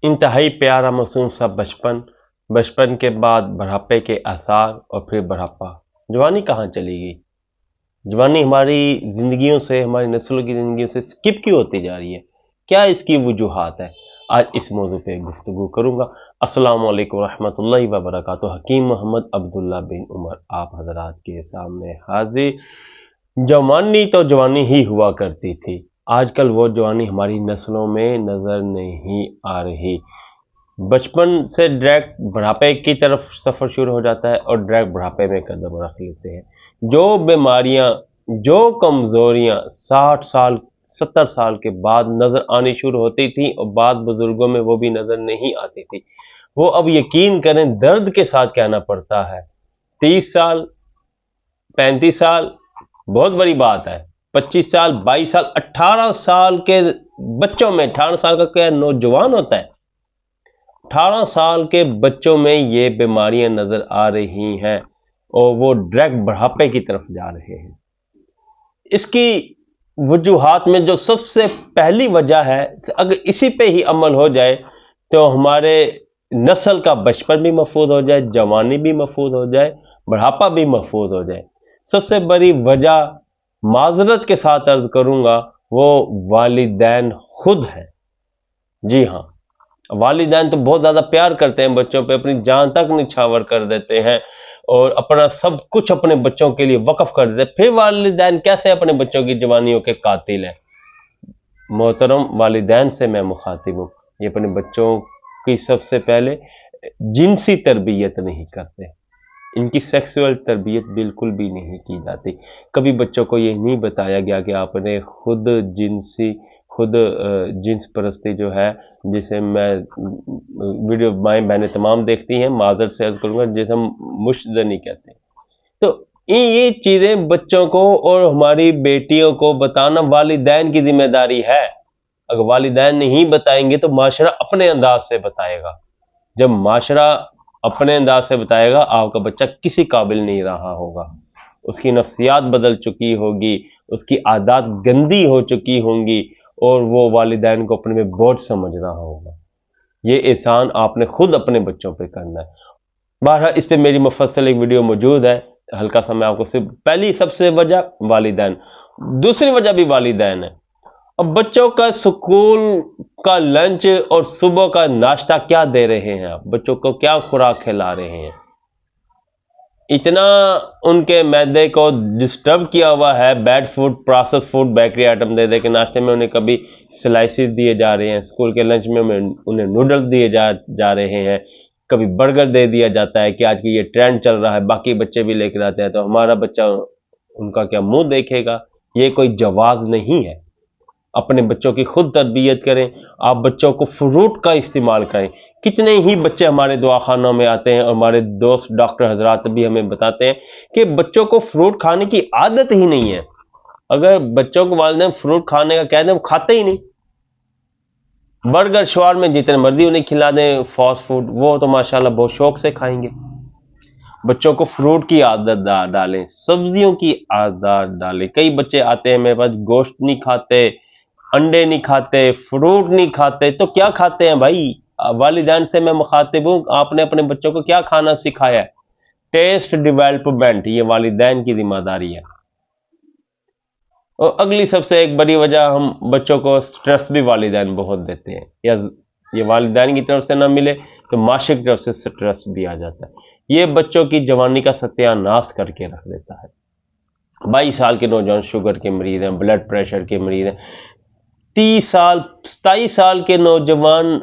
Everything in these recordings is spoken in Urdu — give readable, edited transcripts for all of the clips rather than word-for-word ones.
انتہائی پیارا معصوم سا بچپن، بچپن کے بعد بڑھاپے کے آثار اور پھر بڑھاپا، جوانی کہاں چلی گئی؟ جوانی ہماری زندگیوں سے، ہماری نسلوں کی زندگیوں سے سکپ کیوں ہوتی جا رہی ہے؟ کیا اس کی وجوہات ہے؟ آج اس موضوع پہ گفتگو کروں گا۔ السلام علیکم ورحمۃ اللہ وبرکاتہ۔ حکیم محمد عبداللہ بن عمر آپ حضرات کے سامنے حاضر۔ جوانی تو جوانی ہی ہوا کرتی تھی، آج کل وہ جوانی ہماری نسلوں میں نظر نہیں آ رہی۔ بچپن سے ڈائریکٹ بڑھاپے کی طرف سفر شروع ہو جاتا ہے اور ڈائریکٹ بڑھاپے میں قدم رکھ لیتے ہیں۔ جو بیماریاں، جو کمزوریاں 60 سال 70 سال کے بعد نظر آنی شروع ہوتی تھیں اور بعض بزرگوں میں وہ بھی نظر نہیں آتی تھی، وہ اب یقین کریں درد کے ساتھ کہنا پڑتا ہے 30 سال 35 سال بہت بڑی بات ہے، 25 سال 22 سال 18 سال کے بچوں میں، 18 سال کا کیا نوجوان ہوتا ہے، 18 سال کے بچوں میں یہ بیماریاں نظر آ رہی ہیں اور وہ ڈائریکٹ بڑھاپے کی طرف جا رہے ہیں۔ اس کی وجوہات میں جو سب سے پہلی وجہ ہے، اگر اسی پہ ہی عمل ہو جائے تو ہمارے نسل کا بچپن بھی محفوظ ہو جائے، جوانی بھی محفوظ ہو جائے، بڑھاپا بھی محفوظ ہو جائے۔ سب سے بڑی وجہ، معذرت کے ساتھ عرض کروں گا، وہ والدین خود ہیں۔ جی ہاں، والدین تو بہت زیادہ پیار کرتے ہیں بچوں پہ، اپنی جان تک نچھاور کر دیتے ہیں اور اپنا سب کچھ اپنے بچوں کے لیے وقف کر دیتے ہیں۔ پھر والدین کیسے اپنے بچوں کی جوانیوں کے قاتل ہیں؟ محترم والدین سے میں مخاطب ہوں، یہ اپنے بچوں کی سب سے پہلے جنسی تربیت نہیں کرتے، ان کی سیکسول تربیت بالکل بھی نہیں کی جاتی۔ کبھی بچوں کو یہ نہیں بتایا گیا کہ آپ نے خود جنس پرستی جو ہے، جسے میں ویڈیو مائیں بہنیں تمام دیکھتی ہیں، معذرت سے عرض کروں گا، جسے ہم مشدنی کہتے ہیں، تو یہ چیزیں بچوں کو اور ہماری بیٹیوں کو بتانا والدین کی ذمہ داری ہے۔ اگر والدین نہیں بتائیں گے تو معاشرہ اپنے انداز سے بتائے گا۔ جب معاشرہ اپنے انداز سے بتائے گا، آپ کا بچہ کسی قابل نہیں رہا ہوگا، اس کی نفسیات بدل چکی ہوگی، اس کی عادات گندی ہو چکی ہوں گی اور وہ والدین کو اپنے میں بوجھ سمجھ رہا ہوگا۔ یہ احسان آپ نے خود اپنے بچوں پہ کرنا ہے۔ بہرحال اس پہ میری مفصل ایک ویڈیو موجود ہے، ہلکا سا میں آپ کو صرف پہلی سب سے وجہ والدین، دوسری وجہ بھی والدین ہے۔ اب بچوں کا سکول کا لنچ اور صبح کا ناشتہ کیا دے رہے ہیں آپ؟ بچوں کو کیا خوراک کھلا رہے ہیں؟ اتنا ان کے معدے کو ڈسٹرب کیا ہوا ہے، bad food, process food, bakery item دے دے کے ناشتے میں انہیں کبھی سلائسز دیے جا رہے ہیں، اسکول کے لنچ میں انہیں نوڈلز دیے جا رہے ہیں، کبھی برگر دے دیا جاتا ہے کہ آج کی یہ ٹرینڈ چل رہا ہے، باقی بچے بھی لے کر آتے ہیں، تو ہمارا بچہ ان کا کیا منہ دیکھے گا؟ یہ کوئی جواز نہیں ہے۔ اپنے بچوں کی خود تربیت کریں، آپ بچوں کو فروٹ کا استعمال کریں۔ کتنے ہی بچے ہمارے دواخانوں میں آتے ہیں اور ہمارے دوست ڈاکٹر حضرات بھی ہمیں بتاتے ہیں کہ بچوں کو فروٹ کھانے کی عادت ہی نہیں ہے۔ اگر بچوں کو والدین فروٹ کھانے کا کہہ دیں، وہ کھاتے ہی نہیں۔ برگر شوار میں جتنے مرضی انہیں کھلا دیں فاسٹ فوڈ، وہ تو ماشاءاللہ بہت شوق سے کھائیں گے۔ بچوں کو فروٹ کی عادت ڈالیں، سبزیوں کی عادت ڈالیں۔ کئی بچے آتے ہیں میرے پاس، گوشت نہیں کھاتے، انڈے نہیں کھاتے، فروٹ نہیں کھاتے، تو کیا کھاتے ہیں بھائی؟ والدین سے میں مخاطب ہوں، آپ نے اپنے بچوں کو کیا کھانا سکھایا ہے؟ ٹیسٹ ڈیولپمنٹ، یہ والدین کی ذمہ داری ہے۔ اور اگلی سب سے ایک بڑی وجہ، ہم بچوں کو سٹریس بھی والدین بہت دیتے ہیں، یا یہ والدین کی طرف سے نہ ملے تو معاشرے کی طرف سے سٹریس بھی آ جاتا ہے۔ یہ بچوں کی جوانی کا ستیہ ناش کر کے رکھ دیتا ہے۔ 22 سال کے نوجوان شوگر کے مریض ہیں، بلڈ پریشر کے مریض ہیں، 30 سال 27 سال کے نوجوان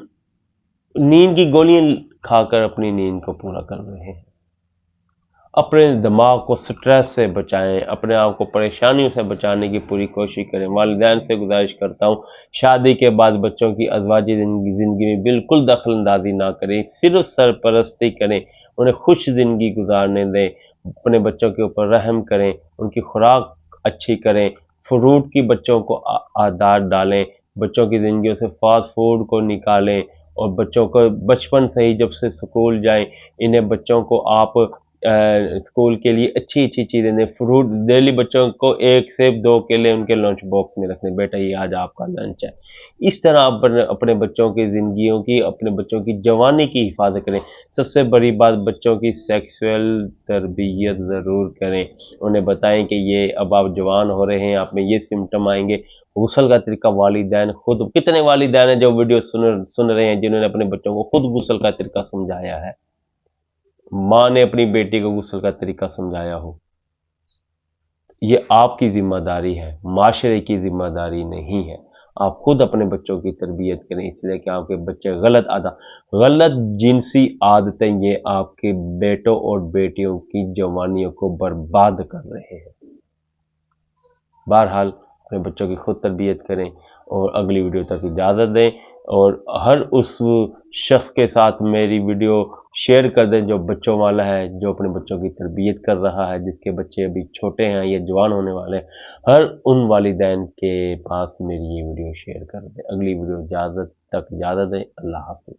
نیند کی گولیاں کھا کر اپنی نیند کو پورا کر رہے ہیں۔ اپنے دماغ کو سٹریس سے بچائیں، اپنے آپ کو پریشانیوں سے بچانے کی پوری کوشش کریں۔ والدین سے گزارش کرتا ہوں، شادی کے بعد بچوں کی ازواجی زندگی میں بالکل دخل اندازی نہ کریں، صرف سرپرستی کریں، انہیں خوش زندگی گزارنے دیں، اپنے بچوں کے اوپر رحم کریں، ان کی خوراک اچھی کریں، فروٹ کی بچوں کو عادات ڈالیں، بچوں کی زندگیوں سے فاسٹ فوڈ کو نکالیں، اور بچوں کو بچپن سے ہی جب سے سکول جائیں، انہیں بچوں کو آپ اسکول کے لیے اچھی اچھی چیزیں دیں، فروٹ ڈیلی بچوں کو 1 سیب 2 کیلے ان کے لنچ باکس میں رکھنے، بیٹا یہ آج آپ کا لنچ ہے۔ اس طرح آپ اپنے بچوں کی زندگیوں کی، اپنے بچوں کی جوانی کی حفاظت کریں۔ سب سے بڑی بات، بچوں کی سیکسول تربیت ضرور کریں، انہیں بتائیں کہ یہ اب آپ جوان ہو رہے ہیں، آپ میں یہ سمٹم آئیں گے۔ غسل کا طریقہ والدین خود، کتنے والدین ہیں جو ویڈیو سن رہے ہیں جنہوں نے اپنے بچوں کو خود غسل کا طریقہ سمجھایا ہے، ماں نے اپنی بیٹی کو غسل کا طریقہ سمجھایا ہو۔ یہ آپ کی ذمہ داری ہے، معاشرے کی ذمہ داری نہیں ہے۔ آپ خود اپنے بچوں کی تربیت کریں، اس لیے کہ آپ کے بچے غلط جنسی عادتیں یہ آپ کے بیٹوں اور بیٹیوں کی جوانیوں کو برباد کر رہے ہیں۔ بہرحال اپنے بچوں کی خود تربیت کریں، اور اگلی ویڈیو تک اجازت دیں، اور ہر اس شخص کے ساتھ میری ویڈیو شیئر کر دیں جو بچوں والا ہے، جو اپنے بچوں کی تربیت کر رہا ہے، جس کے بچے ابھی چھوٹے ہیں یا جوان ہونے والے ہیں، ہر ان والدین کے پاس میری یہ ویڈیو شیئر کر دیں۔ اگلی ویڈیو تک اجازت دیں۔ اللہ حافظ۔